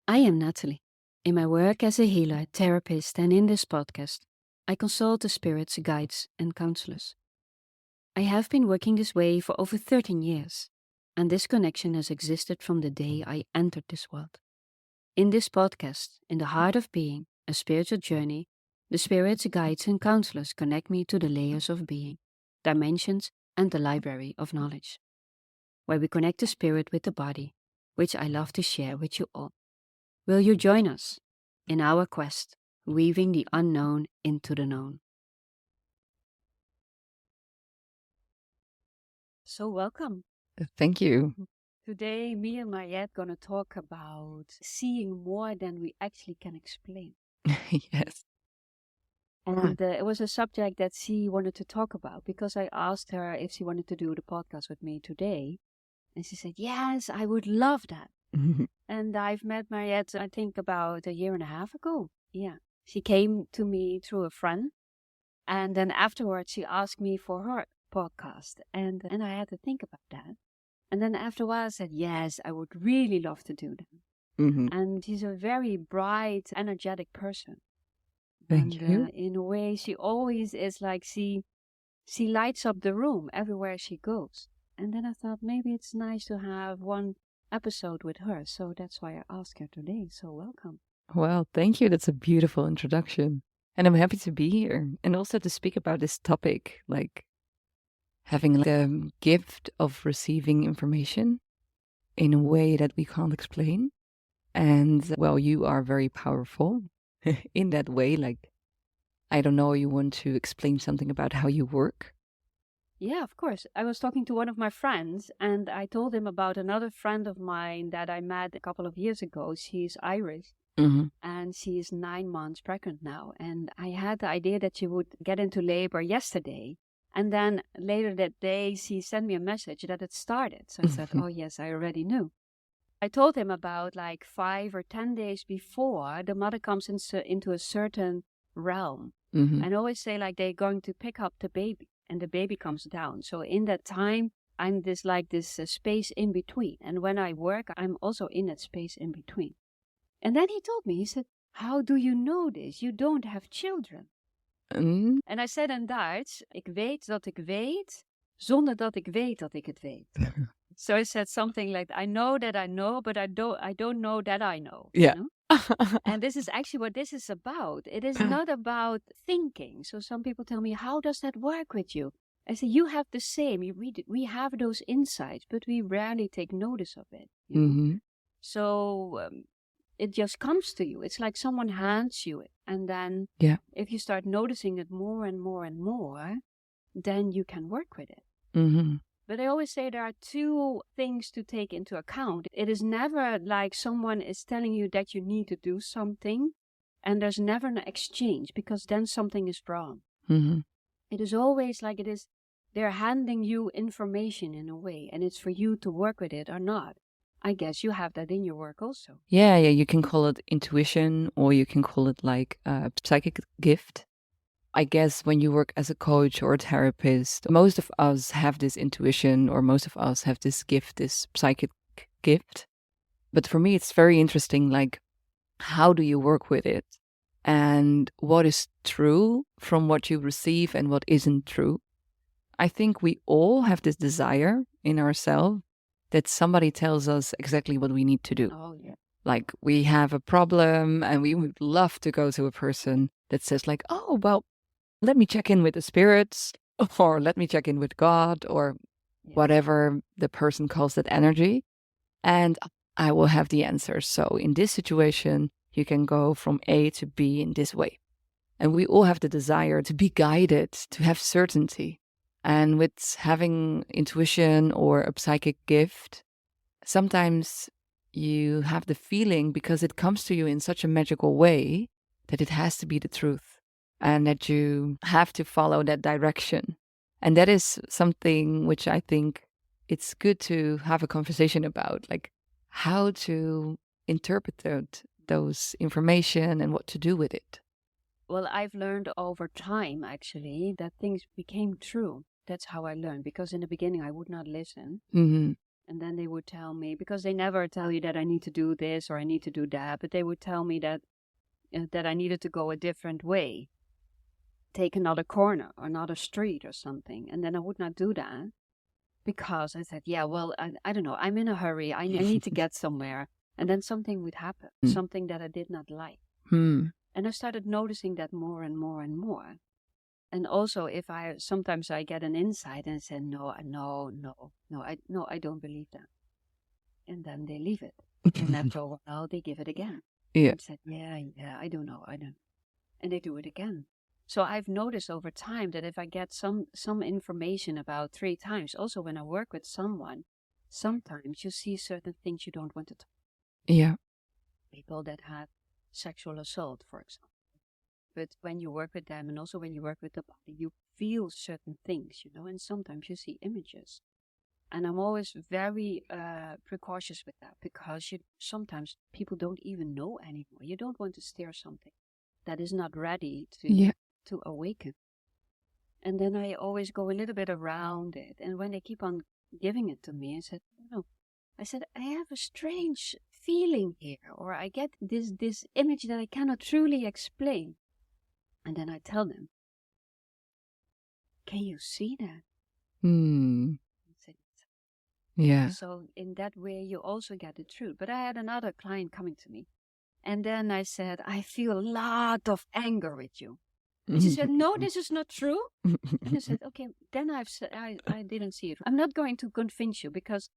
I am Natalie. In my work as a healer, therapist, and in this podcast, I consult the spirits, guides, and counselors. I have been working this way for over 13 years, and this connection has existed from the day I entered this world. In this podcast, In the Heart of Being, a spiritual journey, the spirits, guides, and counselors connect me to the layers of being, dimensions, and the library of knowledge, where we connect the spirit with the body, which I love to share with you all. Will you join us in our quest, weaving the unknown into the known? So welcome. Thank you. Today, me and Mariëtte gonna talk about seeing more than we actually can explain. Yes. And it was a subject that she wanted to talk about because I asked her if she wanted to do the podcast with me today. And she said, yes, I would love that. And I've met Mariëtte, I think, about a year and a half ago. Yeah. She came to me through a friend. And then afterwards, she asked me for her podcast. And I had to think about that. And then after a while, I said, yes, I would really love to do that. And she's a very bright, energetic person. Thank you. In a way, she always is like she lights up the room everywhere she goes. And then I thought maybe it's nice to have one episode with her. So that's why I asked her today. So welcome. Well, thank you. That's a beautiful introduction. And I'm happy to be here and also to speak about this topic, like having the gift of receiving information in a way that we can't explain. And well, you are very powerful in that way. Like, I don't know, you want to explain something about how you work? Yeah, of course. I was talking to one of my friends and I told him about another friend of mine that I met a couple of years ago. She's Irish. And she is 9 months pregnant now. And I had the idea that she would get into labor yesterday. And then later that day, she sent me a message that it started. So I said, oh, yes, I already knew. I told him about like 5 or 10 days before the mother comes into a certain realm. And I always say like they're going to pick up the baby and the baby comes down. So in that time, I'm this space in between. And when I work, I'm also in that space in between. And then he told me, he said, how do you know this? You don't have children. And I said in Dutch, ik weet dat ik weet, zonder dat ik weet dat ik het weet. So I said something like, I know that I know, but I don't know that I know. Yeah. You know? And this is actually what this is about. It is not about thinking. So some people tell me, how does that work with you? I say, you have the same. We have those insights, but we rarely take notice of it. You know? So it just comes to you. It's like someone hands you it. And then if you start noticing it more and more and more, then you can work with it. But I always say there are two things to take into account. It is never like someone is telling you that you need to do something, and there's never an exchange, because then something is wrong. It is always like they're handing you information in a way, and it's for you to work with it or not. I guess you have that in your work also. Yeah, you can call it intuition, or you can call it like a psychic gift. I guess when you work as a coach or a therapist, most of us have this intuition, or most of us have this gift, this psychic gift. But for me, it's very interesting, like, how do you work with it? And what is true from what you receive and what isn't true? I think we all have this desire in ourselves that somebody tells us exactly what we need to do. Oh, yeah. Like, we have a problem and we would love to go to a person that says like, oh, well, let me check in with the spirits, or let me check in with God, or whatever the person calls that energy, and I will have the answer. So in this situation, you can go from A to B in this way. And we all have the desire to be guided, to have certainty. And with having intuition or a psychic gift, sometimes you have the feeling, because it comes to you in such a magical way, that it has to be the truth and that you have to follow that direction. And that is something which I think it's good to have a conversation about, like how to interpret those information and what to do with it. Well, I've learned over time, actually, that things became true. That's how I learned, because in the beginning I would not listen. And then they would tell me, because they never tell you that I need to do this or I need to do that, but they would tell me that I needed to go a different way, take another corner or another street or something. And then I would not do that because I said, yeah, well, I don't know. I'm in a hurry. I need to get somewhere. And then something would happen, something that I did not like. And I started noticing that more and more and more. And also, if sometimes I get an insight and I say, no, I don't believe that. And then they leave it. And after a while, they give it again. Yeah. And said, yeah, I don't know. And they do it again. So I've noticed over time that if I get some information about 3 times, also when I work with someone, sometimes you see certain things you don't want to talk. Yeah. People that have sexual assault, for example. But when you work with them and also when you work with the body, you feel certain things, and sometimes you see images. And I'm always very precautious with that because sometimes people don't even know anymore. You don't want to steer something that is not ready to awaken. And then I always go a little bit around it. And when they keep on giving it to me, I said, I have a strange feeling here, or I get this image that I cannot truly explain. And then I tell them, can you see that? Yeah. So in that way, you also get the truth. But I had another client coming to me. And then I said, I feel a lot of anger with you. And she said, no, this is not true. And I said, okay, then I didn't see it. I'm not going to convince you because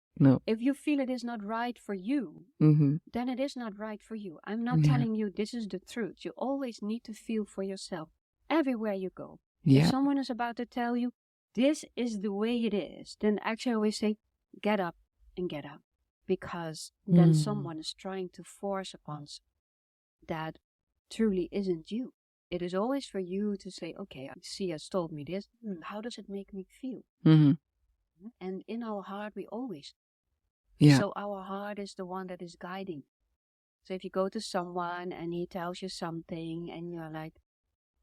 if you feel it is not right for you, then it is not right for you. I'm not telling you this is the truth. You always need to feel for yourself everywhere you go. Yeah. If someone is about to tell you, this is the way it is, then actually I always say, get up and get up. Because then someone is trying to force upon that truly isn't you. It is always for you to say, okay, she has told me this. How does it make me feel? And in our heart, we always. Yeah. So our heart is the one that is guiding. So if you go to someone and he tells you something and you're like,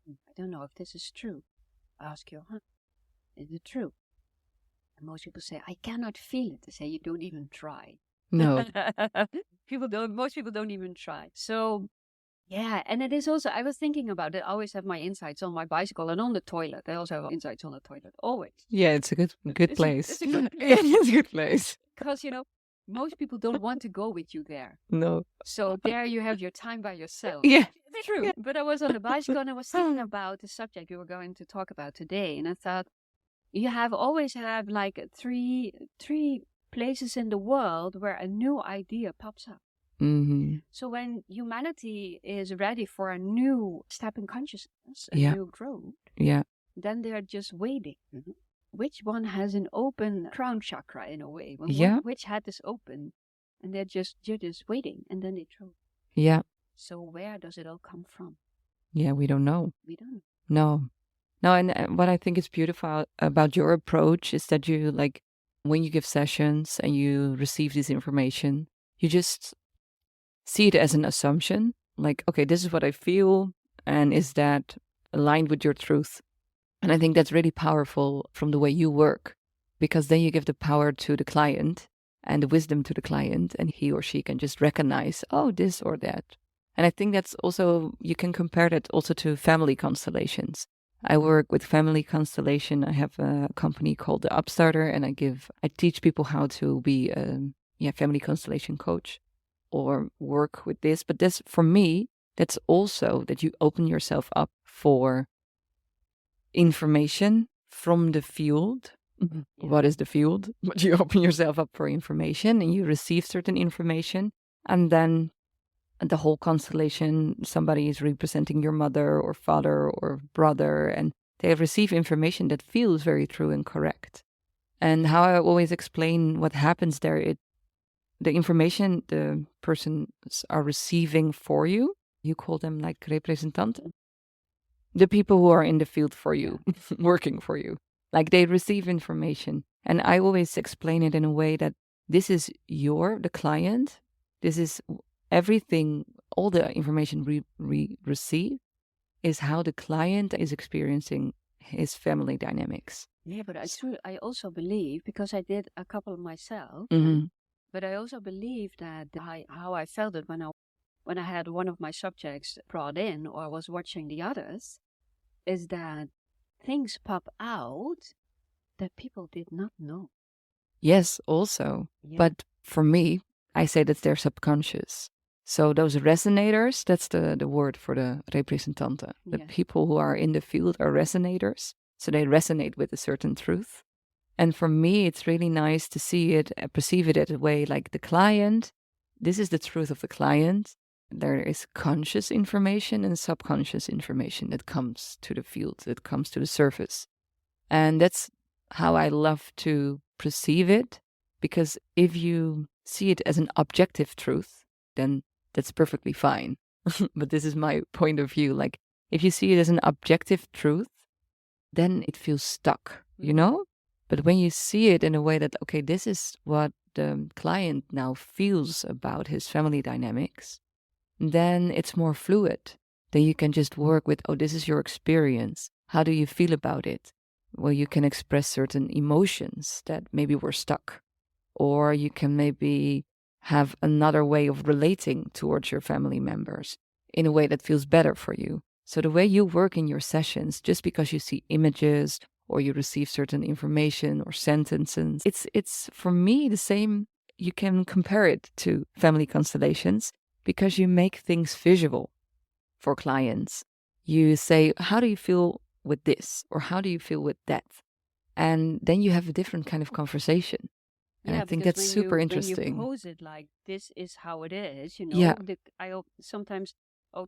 I don't know if this is true. Ask your heart, is it true? And most people say, I cannot feel it. They say, you don't even try. No. Most people don't even try. So yeah, and it is also, I was thinking about it. I always have my insights on my bicycle and on the toilet. I also have insights on the toilet, always. Yeah, it's a good place. It's a good place. It's a good place. Because, most people don't want to go with you there. No. So there you have your time by yourself. Yeah. It's true. Yeah. But I was on the bicycle and I was thinking about the subject we were going to talk about today. And I thought, you always have like three places in the world where a new idea pops up. So when humanity is ready for a new step in consciousness, a new growth, then they're just waiting. Which one has an open crown chakra in a way? Which head is open? And you're just waiting, and then they throw. Yeah. So where does it all come from? Yeah, we don't know. We don't. No, and what I think is beautiful about your approach is that you, like, when you give sessions and you receive this information, you just see it as an assumption, like, okay, this is what I feel, and is that aligned with your truth? And I think that's really powerful from the way you work, because then you give the power to the client and the wisdom to the client, and he or she can just recognize, oh, this or that. And I think that's also, you can compare that also to family constellations. I work with family constellation. I have a company called The Upstarter, and I teach people how to be a family constellation coach or work with this. But this, for me, that's also that you open yourself up for information from the field. Yeah. What is the field? But you open yourself up for information and you receive certain information, and then the whole constellation, somebody is representing your mother or father or brother, and they have received information that feels very true and correct. And how I always explain what happens there, the information the persons are receiving for you, you call them like representanten. The people who are in the field for you, working for you, like they receive information. And I always explain it in a way that this is the client, this is everything, all the information we receive is how the client is experiencing his family dynamics. Yeah, but I also believe, because I did a couple myself, but I also believe that how I felt it when I had one of my subjects brought in or was watching the others, is that things pop out that people did not know. Yes, also. Yeah. But for me, I say that they're subconscious. So those resonators, that's the word for the representante. The people who are in the field are resonators. So they resonate with a certain truth. And for me, it's really nice to see it, perceive it in a way like the client. This is the truth of the client. There is conscious information and subconscious information that comes to the field, that comes to the surface. And that's how I love to perceive it, because if you see it as an objective truth, then that's perfectly fine. But this is my point of view. Like, if you see it as an objective truth, then it feels stuck, you know? But when you see it in a way that, okay, this is what the client now feels about his family dynamics, then it's more fluid. Then you can just work with, oh, this is your experience. How do you feel about it? Well, you can express certain emotions that maybe were stuck. Or you can maybe have another way of relating towards your family members in a way that feels better for you. So the way you work in your sessions, just because you see images or you receive certain information or sentences, it's for me the same. You can compare it to family constellations because you make things visual for clients. You say, how do you feel with this? Or how do you feel with that? And then you have a different kind of conversation. And I think that's super interesting. When you pose it like, this is how it is, you know. I sometimes,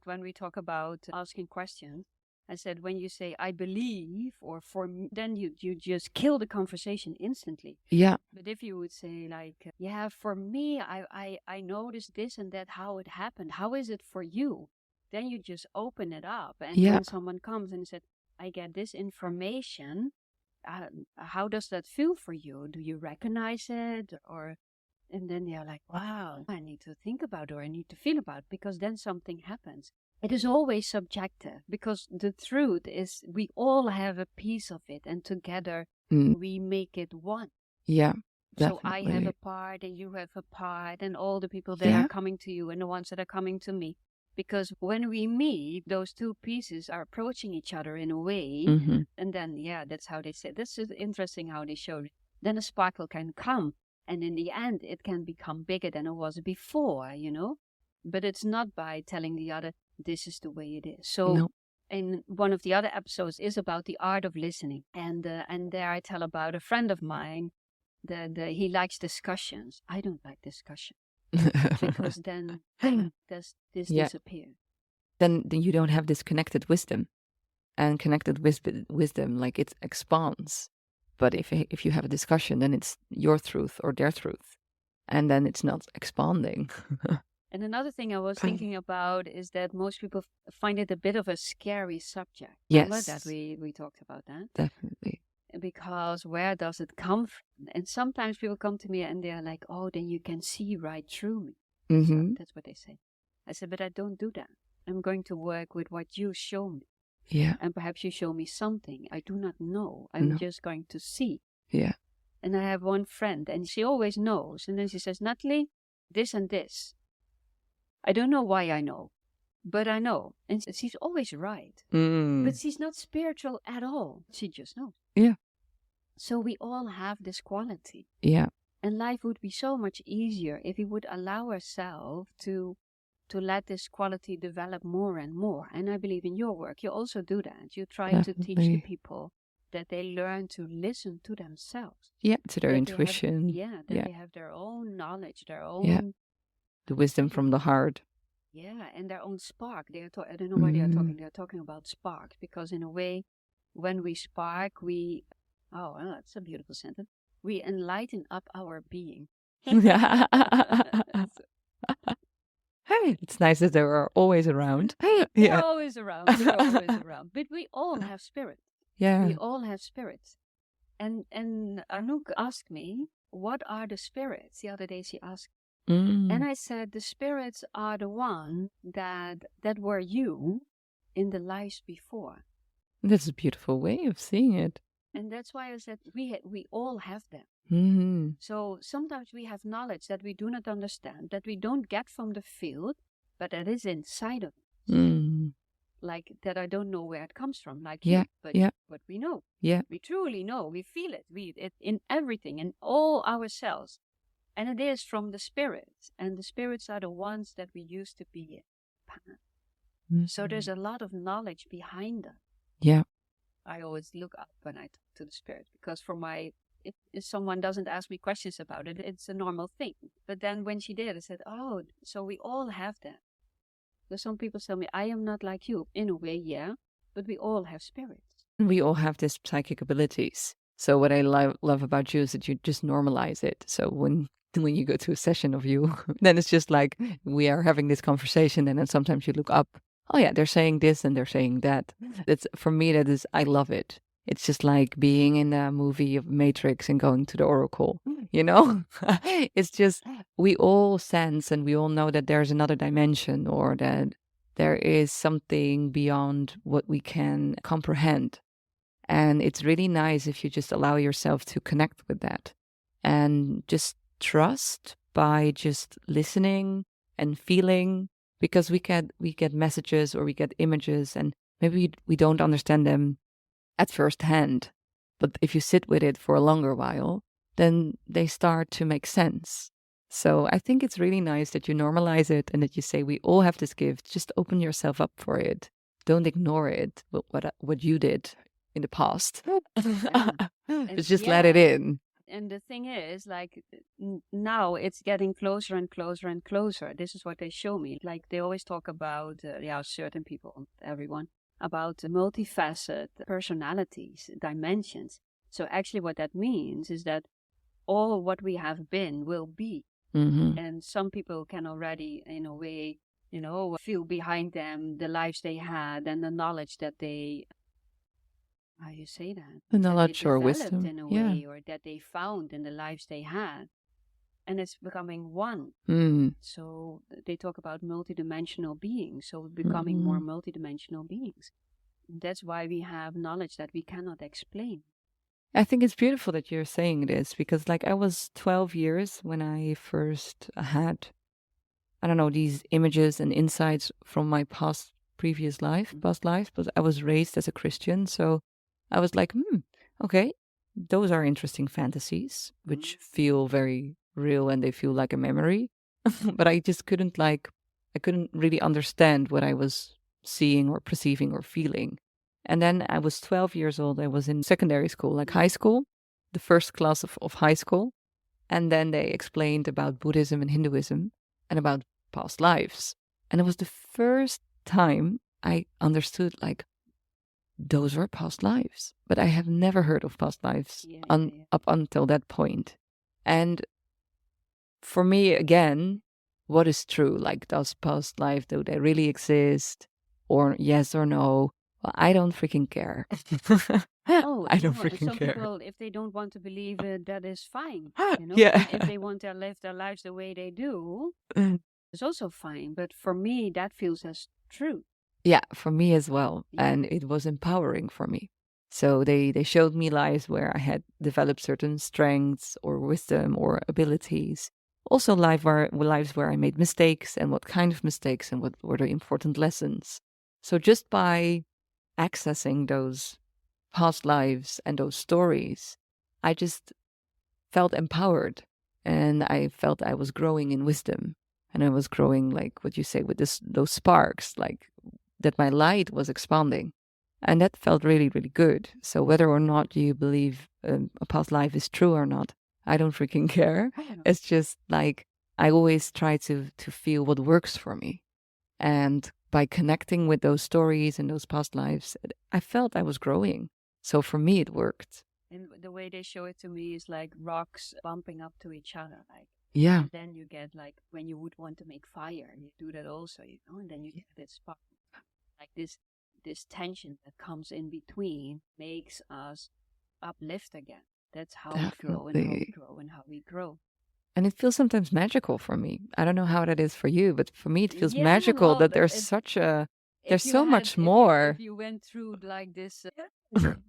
when we talk about asking questions, I said, when you say, I believe, or for me, then you just kill the conversation instantly. Yeah. But if you would say like, for me, I noticed this and that, how it happened. How is it for you? Then you just open it up. And when someone comes and said, I get this information, how does that feel for you? Do you recognize it? And then they're like, wow, I need to think about it, or I need to feel about it, because then something happens. It is always subjective, because the truth is we all have a piece of it, and together we make it one. Yeah. Definitely. So I have a part and you have a part, and all the people that are coming to you and the ones that are coming to me. Because when we meet, those two pieces are approaching each other in a way. And then, that's how they say. This is interesting how they show it. Then a sparkle can come. And in the end, it can become bigger than it was before, you know. But it's not by telling the other, this is the way it is. So in one of the other episodes is about the art of listening. And there I tell about a friend of mine that he likes discussions. I don't like discussion. Because then this disappears. Then you don't have this connected wisdom. And connected wisdom, like, it expands. But if you have a discussion, then it's your truth or their truth. And then it's not expanding. And another thing I was thinking about is that most people find it a bit of a scary subject. Yes. Remember that we talked about that? Definitely. Because where does it come from? And sometimes people come to me and they're like, oh, then you can see right through me. So that's what they say. I said, but I don't do that. I'm going to work with what you show me. Yeah. And perhaps you show me something I do not know. I'm just going to see. Yeah. And I have one friend and she always knows. And then she says, Natalie, this and this. I don't know why I know, but I know. And she's always right. But she's not spiritual at all. She just knows. Yeah. So we all have this quality. Yeah. And life would be so much easier if we would allow ourselves to let this quality develop more and more. And I believe in your work, you also do that. You try to teach the people that they learn to listen to themselves. Yeah, to their intuition. They have their own knowledge, their own... Yeah. The wisdom from the heart. Yeah, and their own spark. I don't know why they are talking. They are talking about sparks, because in a way, when we spark, we... Oh, well, that's a beautiful sentence. We enlighten up our being. Hey, it's nice that they are always around. They're always around. They're always around. But we all have spirit. Yeah. We all have spirits. And Anouk asked me, what are the spirits? The other day she asked. And I said, the spirits are the one that were you in the lives before. That's a beautiful way of seeing it. And that's why I said we all have them. Mm-hmm. So sometimes we have knowledge that we do not understand, that we don't get from the field, but that is inside of us. Mm. Like that I don't know where it comes from, like Yeah, but we know. yeah. We truly know. We feel it. It in everything, in all our cells. And it is from the spirits. And the spirits are the ones that we used to be in. Mm-hmm. So there's a lot of knowledge behind them. Yeah. I always look up when I talk to the spirit, because if someone doesn't ask me questions about it, it's a normal thing. But then when she did, I said, oh, so we all have that. Because some people tell me, I am not like you. In a way, yeah, but we all have spirits. We all have these psychic abilities. So what I love about you is that you just normalize it. So when you go to a session of you, then it's just like we are having this conversation, and then sometimes you look up, oh yeah, they're saying this and they're saying that. That's, for me, I love it. It's just like being in a movie of Matrix and going to the Oracle, you know? It's just, we all sense and we all know that there's another dimension, or that there is something beyond what we can comprehend. And it's really nice if you just allow yourself to connect with that and just trust by just listening and feeling, because we get messages or we get images, and maybe we don't understand them at first hand. But if you sit with it for a longer while, then they start to make sense. So I think it's really nice that you normalize it and that you say we all have this gift. Just open yourself up for it. Don't ignore it, what you did in the past. Just let it in. And the thing is, like, now it's getting closer and closer and closer. This is what they show me. Like, they always talk about, certain people, everyone, about multifaceted personalities, dimensions. So actually what that means is that all what we have been will be. Mm-hmm. And some people can already, in a way, feel behind them the lives they had and the knowledge that they, how you say that? The knowledge or developed wisdom. in a way, or that they found in the lives they had. And it's becoming one. Mm. So they talk about multidimensional beings. So becoming more multidimensional beings. That's why we have knowledge that we cannot explain. I think it's beautiful that you're saying this, because like I was 12 years when I first had, I don't know, these images and insights from my past life, but I was raised as a Christian. So I was like, okay, those are interesting fantasies, which feel very real and they feel like a memory. But I just couldn't I couldn't really understand what I was seeing or perceiving or feeling. And then I was 12 years old. I was in secondary school, like high school, the first class of high school. And then they explained about Buddhism and Hinduism and about past lives. And it was the first time I understood, like, those were past lives. But I have never heard of past lives up until that point. And for me, again, what is true? Like, does past life, do they really exist? Or yes or no? Well, I don't freaking care. I don't freaking some care. People, if they don't want to believe it, that is fine. Yeah. And if they want to live their lives the way they do, it's also fine. But for me, that feels as true. Yeah, for me as well. Yeah. And it was empowering for me. So they showed me lives where I had developed certain strengths or wisdom or abilities. Also lives where I made mistakes, and what kind of mistakes, and what were the important lessons. So just by accessing those past lives and those stories, I just felt empowered, and I felt I was growing in wisdom, and I was growing, like what you say, with those sparks, like that my light was expanding. And that felt really, really good. So whether or not you believe a past life is true or not, I don't freaking care. It's just like I always try to feel what works for me. And by connecting with those stories and those past lives, I felt I was growing. So for me, it worked. And the way they show it to me is like rocks bumping up to each other. Like, yeah. And then you get, like, when you would want to make fire, you do that also, and then you get that spark. Like this tension that comes in between makes us uplift again. That's how we grow and how we grow and how we grow. And it feels sometimes magical for me. I don't know how that is for you, but for me it feels magical that there's such a there's so much more. If you went through like this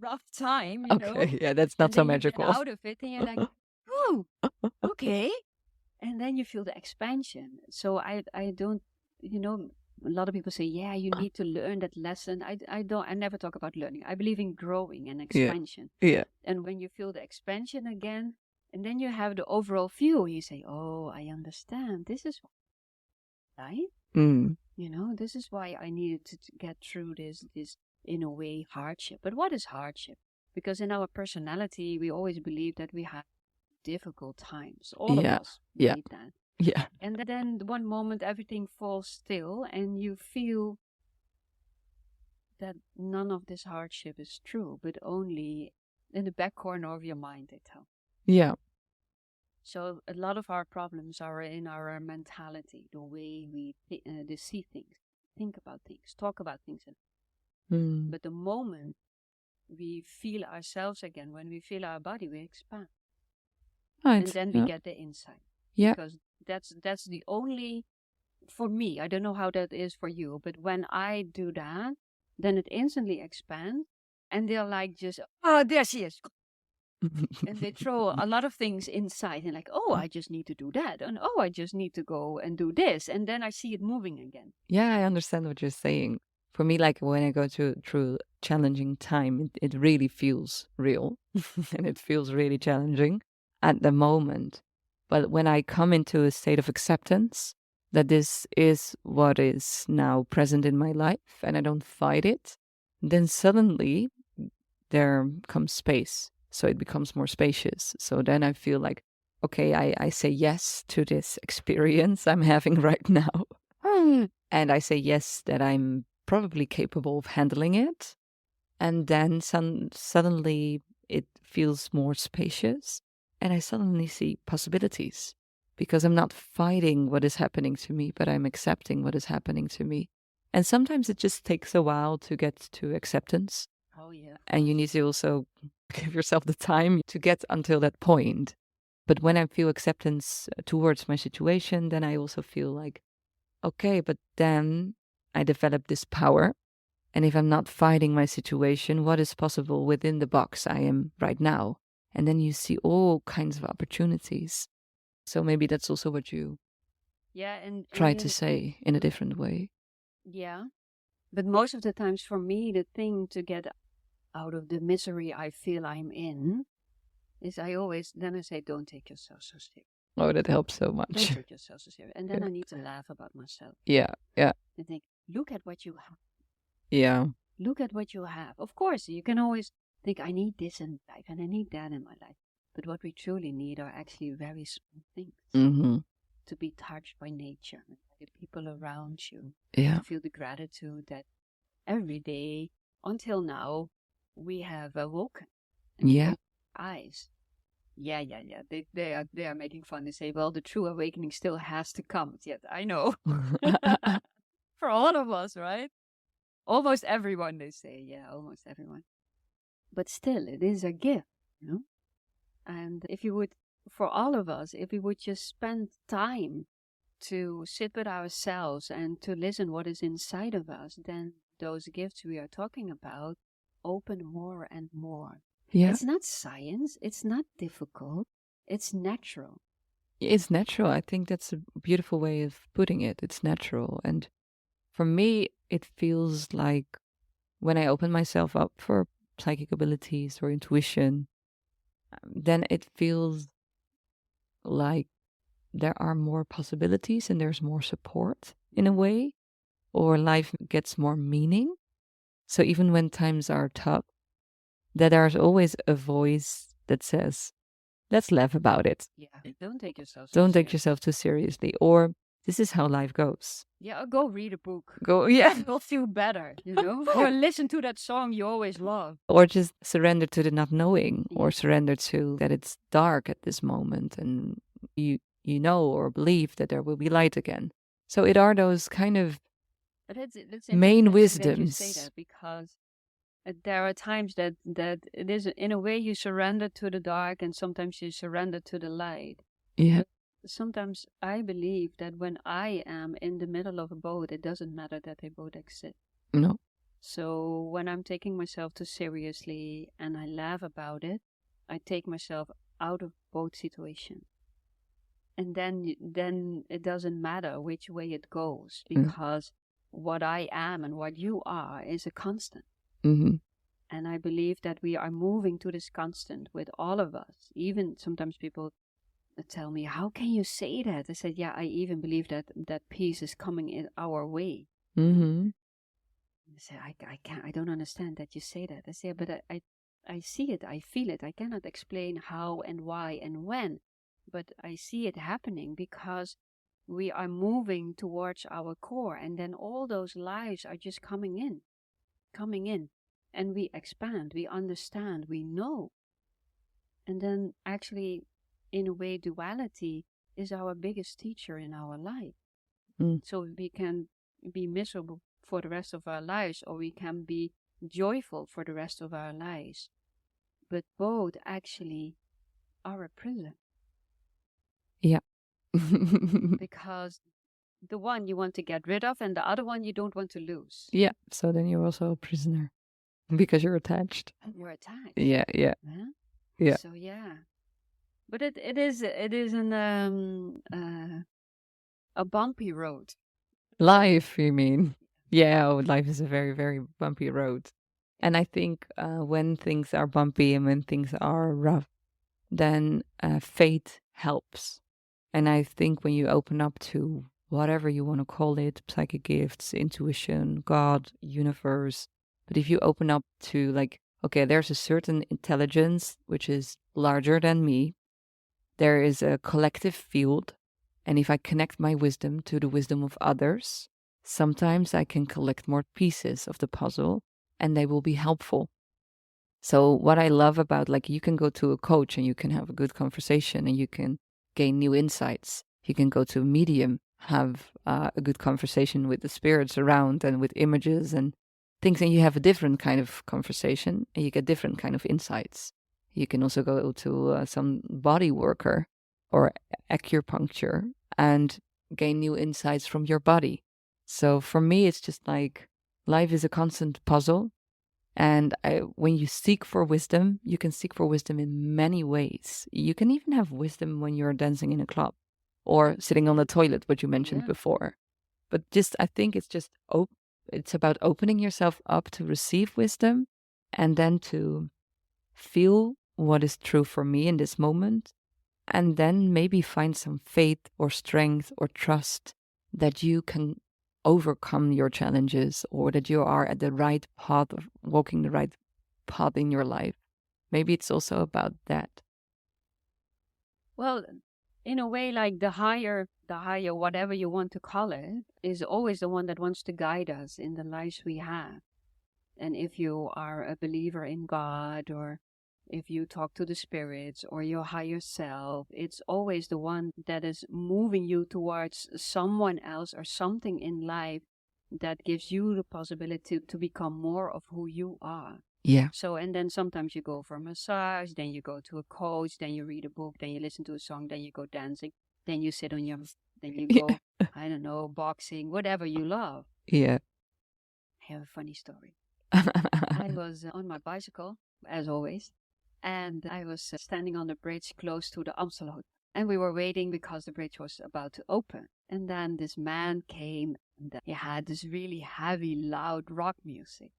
rough time, Okay, yeah, that's not so magical. You get out of it, and you're like, oh, okay, and then you feel the expansion. So I don't, a lot of people say, yeah, you need to learn that lesson. I never talk about learning. I believe in growing and expansion. Yeah. And when you feel the expansion again, and then you have the overall view, you say, oh, I understand. This is right. This is why I needed to get through this, in a way, hardship. But what is hardship? Because in our personality, we always believe that we have difficult times. All of us need that. Yeah. And then one moment everything falls still and you feel that none of this hardship is true, but only in the back corner of your mind, they tell. Yeah. So a lot of our problems are in our mentality, the way we see things, think about things, talk about things. But the moment we feel ourselves again, when we feel our body, we expand. Right. And then we get the insight. Yeah. Because that's the only, for me, I don't know how that is for you, but when I do that, then it instantly expands. And they're like just, oh, there she is. And they throw a lot of things inside and like, oh, I just need to do that. And oh, I just need to go and do this. And then I see it moving again. Yeah, I understand what you're saying. For me, like when I go through challenging time, it really feels real and it feels really challenging at the moment. But when I come into a state of acceptance that this is what is now present in my life and I don't fight it, then suddenly there comes space. So it becomes more spacious. So then I feel like, okay, I say yes to this experience I'm having right now. And I say yes that I'm probably capable of handling it. And then suddenly it feels more spacious. And I suddenly see possibilities. Because I'm not fighting what is happening to me, but I'm accepting what is happening to me. And sometimes it just takes a while to get to acceptance. Oh, yeah. And you need to also give yourself the time to get until that point. But when I feel acceptance towards my situation, then I also feel like, okay, but then I develop this power. And if I'm not fighting my situation, what is possible within the box I am right now? And then you see all kinds of opportunities. So maybe that's also what you try to say in a different way. Yeah. But most of the times for me, the thing to get out of the misery I feel I'm in is I say, don't take yourself so serious. Oh, that helps so much. Don't take yourself so serious. And then I need to laugh about myself. Yeah. And think, look at what you have. Yeah. Look at what you have. Of course, you can always think, I need this in life and I need that in my life. But what we truly need are actually very small things. To be touched by nature, by the people around you. Yeah. To feel the gratitude that every day, until now, we have awoken. Yeah. Eyes. Yeah. They are making fun. They say, well, the true awakening still has to come. Yet I know. For all of us, right? Almost everyone, they say. Yeah, almost everyone. But still, it is a gift, And if you would, for all of us, if we would just spend time to sit with ourselves and to listen what is inside of us, then those gifts we are talking about open more and more. Yeah. It's not science. It's not difficult. It's natural. It's natural. I think that's a beautiful way of putting it. It's natural. And for me, it feels like when I open myself up for psychic abilities or intuition, then it feels like there are more possibilities and there's more support in a way, or life gets more meaning. So even when times are tough, that there's always a voice that says, let's laugh about it. Yeah, don't take yourself take yourself too seriously. Or this is how life goes. Yeah, or go read a book. You'll feel better, Or listen to that song you always love. Or just surrender to the not knowing, or surrender to that it's dark at this moment and you know or believe that there will be light again. So it are those kind of main wisdoms. That you say that because there are times that it is, in a way, you surrender to the dark and sometimes you surrender to the light. Yeah. Sometimes I believe that when I am in the middle of a boat, it doesn't matter that they both exist. No. So when I'm taking myself too seriously and I laugh about it, I take myself out of both situations. And then it doesn't matter which way it goes, because what I am and what you are is a constant. Mm-hmm. And I believe that we are moving to this constant with all of us. Even sometimes people tell me, how can you say that? I said, yeah, I even believe that peace is coming in our way. Mm-hmm. I say, I don't understand that you say that. I say, but I see it, I feel it. I cannot explain how and why and when, but I see it happening because we are moving towards our core, and then all those lives are just coming in, and we expand, we understand, we know. And then actually, in a way, duality is our biggest teacher in our life. So we can be miserable for the rest of our lives, or we can be joyful for the rest of our lives. But both actually are a prison. Yeah. Because the one you want to get rid of, and the other one you don't want to lose. Yeah. So then you're also a prisoner because you're attached. You're attached. Yeah. Yeah. Huh? Yeah. So yeah, but it is a bumpy road. Life, you mean? Yeah, life is a very, very bumpy road. And I think when things are bumpy and when things are rough, then faith helps. And I think when you open up to whatever you want to call it, psychic gifts, intuition, God, universe, but if you open up to like, okay, there's a certain intelligence which is larger than me, there is a collective field, and if I connect my wisdom to the wisdom of others, sometimes I can collect more pieces of the puzzle and they will be helpful. So what I love about, like, you can go to a coach and you can have a good conversation and you can gain new insights. You can go to a medium, have a good conversation with the spirits around and with images and things, and you have a different kind of conversation and you get different kind of insights. You can also go to some body worker or acupuncture and gain new insights from your body. So for me, it's just like life is a constant puzzle. And when you seek for wisdom, you can seek for wisdom in many ways. You can even have wisdom when you're dancing in a club or sitting on the toilet, what you mentioned before. But I think it's just, it's about opening yourself up to receive wisdom and then to feel what is true for me in this moment. And then maybe find some faith or strength or trust that you can overcome your challenges, or that you are at the right path of walking the right path in your life. Maybe it's also about that. Well, in a way, like the higher, whatever you want to call it, is always the one that wants to guide us in the lives we have. And if you are a believer in God, or if you talk to the spirits or your higher self, it's always the one that is moving you towards someone else or something in life that gives you the possibility to become more of who you are. Yeah. So, and then sometimes you go for a massage, then you go to a coach, then you read a book, then you listen to a song, then you go dancing, then you sit on your, then you go, I don't know, boxing, whatever you love. Yeah. I have a funny story. I was on my bicycle, as always, and I was standing on the bridge close to the Amstel, and we were waiting because the bridge was about to open. And then this man came, and he had this really heavy, loud rock music.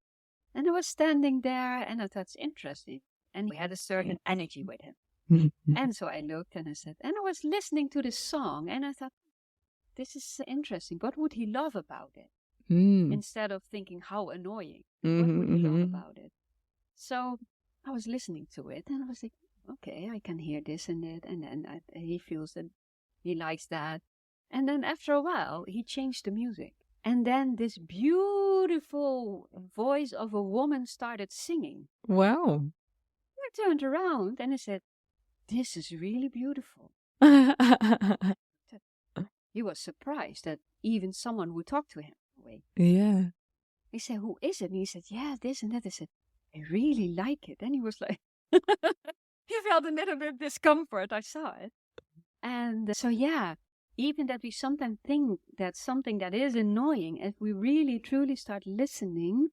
And I was standing there, and I thought, it's interesting. And he had a certain energy with him. And so I looked and I said, and I was listening to the song, and I thought, this is interesting. What would he love about it? Instead of thinking, how annoying. What would he love about it? So I was listening to it, and I was like, okay, I can hear this and that. And then he feels that he likes that. And then after a while, he changed the music. And then this beautiful voice of a woman started singing. Wow. I turned around and I said, this is really beautiful. He was surprised that even someone would talk to him. Yeah. He said, who is it? And he said, yeah, this and that. I said, I really like it. And he was like, he felt a little bit of discomfort. I saw it. And so, yeah, even that we sometimes think that something that is annoying, if we really truly start listening,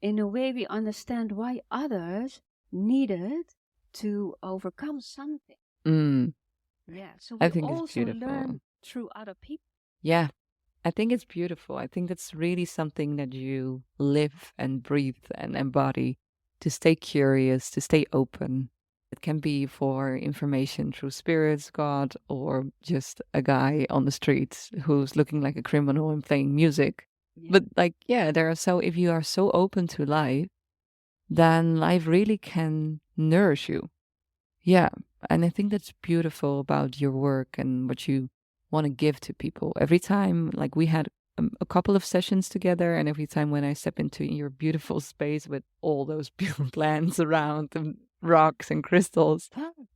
in a way we understand why others needed to overcome something. Yeah, so we I think it's also beautiful. learn through other people. Yeah, I think it's beautiful. I think that's really something that you live and breathe and embody, to stay curious, to stay open. It can be for information through spirits, God, or just a guy on the streets who's looking like a criminal and playing music. Yeah. But if you are so open to life, then life really can nourish you. Yeah. And I think that's beautiful about your work and what you want to give to people. Every time, like we had a couple of sessions together, and every time when I step into your beautiful space with all those beautiful plants around and rocks and crystals,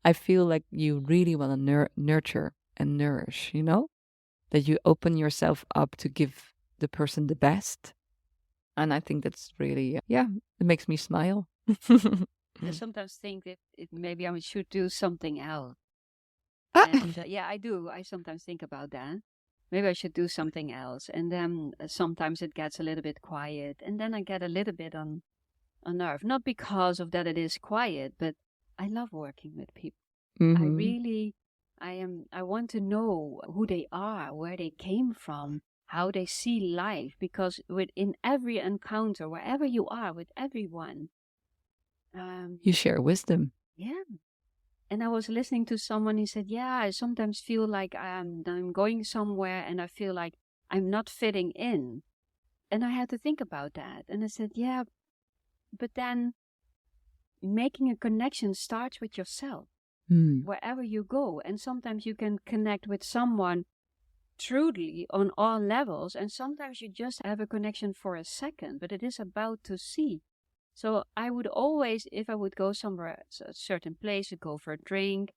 I feel like you really want to nurture and nourish, that you open yourself up to give the person the best. And I think that's really, it makes me smile. I sometimes think that maybe I should do something else. Ah. And yeah, I do. I sometimes think about that. Maybe I should do something else. And then sometimes it gets a little bit quiet. And then I get a little bit on nerve. Not because of that it is quiet, but I love working with people. I want to know who they are, where they came from, how they see life. Because in every encounter, wherever you are with everyone, you share wisdom. Yeah. And I was listening to someone who said, yeah, I sometimes feel like I'm going somewhere and I feel like I'm not fitting in. And I had to think about that. And I said, yeah, but then making a connection starts with yourself, wherever you go. And sometimes you can connect with someone truly on all levels. And sometimes you just have a connection for a second, but it is about to see. So I would always, if I would go somewhere, a certain place, go for a drink,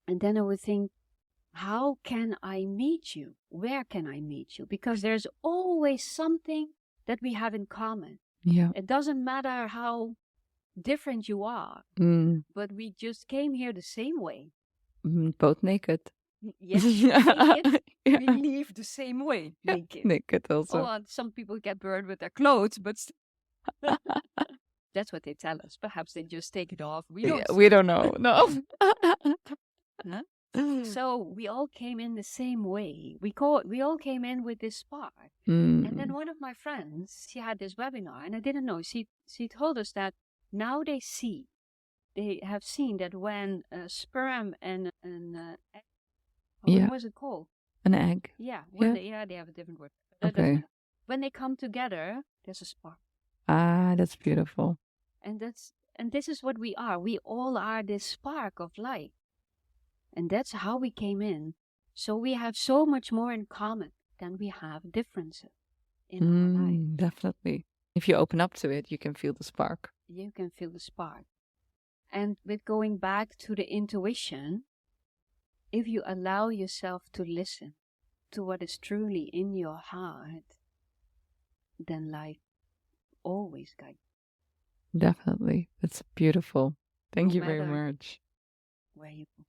and then I would think, how can I meet you? Where can I meet you? Because there's always something that we have in common. Yeah. It doesn't matter how different you are, but we just came here the same way. Both naked. Yes, naked. Yeah. We leave the same way, naked. Naked also. Oh, some people get burned with their clothes, but that's what they tell us. Perhaps they just take it off. We don't know. No. Huh? So we all came in the same way. We all came in with this spark. And then one of my friends, she had this webinar, and I didn't know. She told us that now they have seen that when sperm and an egg, what was it called? An egg. Yeah. They have a different word. Okay. When they come together, there's a spark. Ah, that's beautiful. And this is what we are. We all are this spark of light. And that's how we came in. So we have so much more in common than we have differences in our life. Definitely. If you open up to it, you can feel the spark. You can feel the spark. And with going back to the intuition, if you allow yourself to listen to what is truly in your heart, then life always guides you. Definitely. That's beautiful. Thank you very much. Where you go.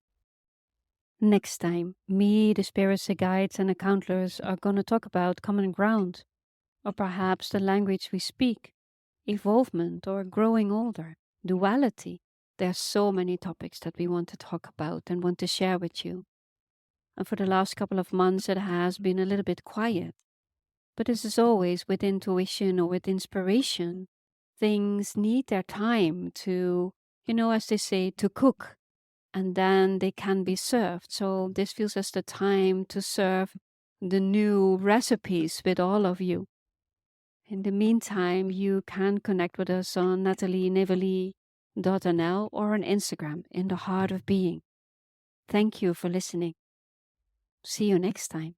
Next time, me, the spirits, the guides, and the counselors are going to talk about common ground, or perhaps the language we speak, evolvement or growing older, duality. There are so many topics that we want to talk about and want to share with you. And for the last couple of months, it has been a little bit quiet. But this is always with intuition or with inspiration. Things need their time to, as they say, to cook. And then they can be served. So this feels as the time to serve the new recipes with all of you. In the meantime, you can connect with us on natalienevely.nl or on Instagram, In the Heart of Being. Thank you for listening. See you next time.